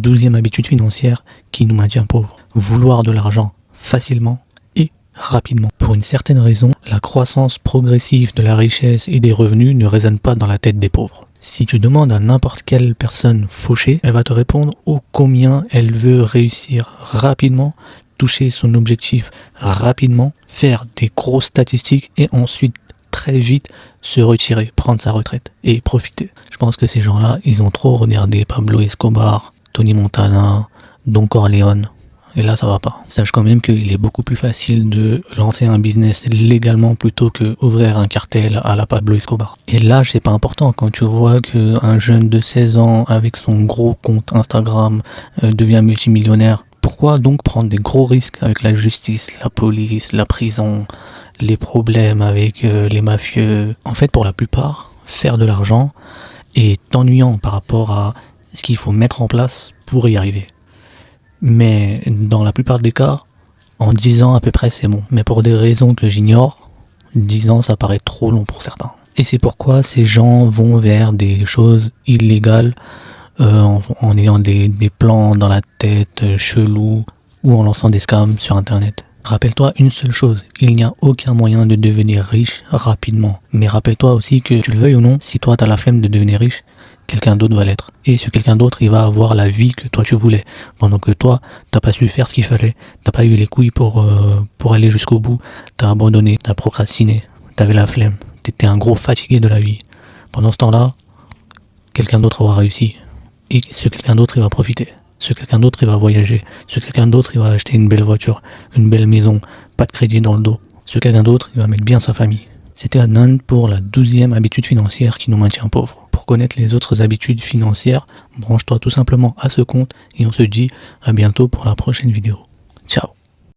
12e habitude financière qui nous maintient pauvres. Vouloir de l'argent facilement et rapidement. Pour une certaine raison, la croissance progressive de la richesse et des revenus ne résonne pas dans la tête des pauvres. Si tu demandes à n'importe quelle personne fauchée, elle va te répondre ô combien elle veut réussir rapidement, toucher son objectif rapidement, faire des grosses statistiques et ensuite très vite se retirer, prendre sa retraite et profiter. Je pense que ces gens-là, ils ont trop regardé Pablo Escobar, Tony Montana, Don Corleone. Et là, ça va pas. Sache quand même qu'il est beaucoup plus facile de lancer un business légalement plutôt que ouvrir un cartel à la Pablo Escobar. Et l'âge, c'est pas important. Quand tu vois qu'un jeune de 16 ans avec son gros compte Instagram devient multimillionnaire, pourquoi donc prendre des gros risques avec la justice, la police, la prison, les problèmes avec les mafieux? En fait, pour la plupart, faire de l'argent est ennuyant par rapport à ce qu'il faut mettre en place pour y arriver. Mais dans la plupart des cas, en 10 ans à peu près c'est bon. Mais pour des raisons que j'ignore, 10 ans ça paraît trop long pour certains. Et c'est pourquoi ces gens vont vers des choses illégales en ayant des plans dans la tête chelous ou en lançant des scams sur internet. Rappelle-toi une seule chose, il n'y a aucun moyen de devenir riche rapidement. Mais rappelle-toi aussi que tu le veuilles ou non, si toi t'as la flemme de devenir riche, quelqu'un d'autre va l'être. Et ce quelqu'un d'autre, il va avoir la vie que toi tu voulais. Pendant que toi, t'as pas su faire ce qu'il fallait. T'as pas eu les couilles pour aller jusqu'au bout. T'as abandonné, t'as procrastiné. T'avais la flemme. T'étais un gros fatigué de la vie. Pendant ce temps-là, quelqu'un d'autre aura réussi. Et ce quelqu'un d'autre, il va profiter. Ce quelqu'un d'autre, il va voyager. Ce quelqu'un d'autre, il va acheter une belle voiture, une belle maison, pas de crédit dans le dos. Ce quelqu'un d'autre, il va mettre bien sa famille. C'était Adnan pour la 12e habitude financière qui nous maintient pauvres. Pour connaître les autres habitudes financières, branche-toi tout simplement à ce compte et on se dit à bientôt pour la prochaine vidéo. Ciao.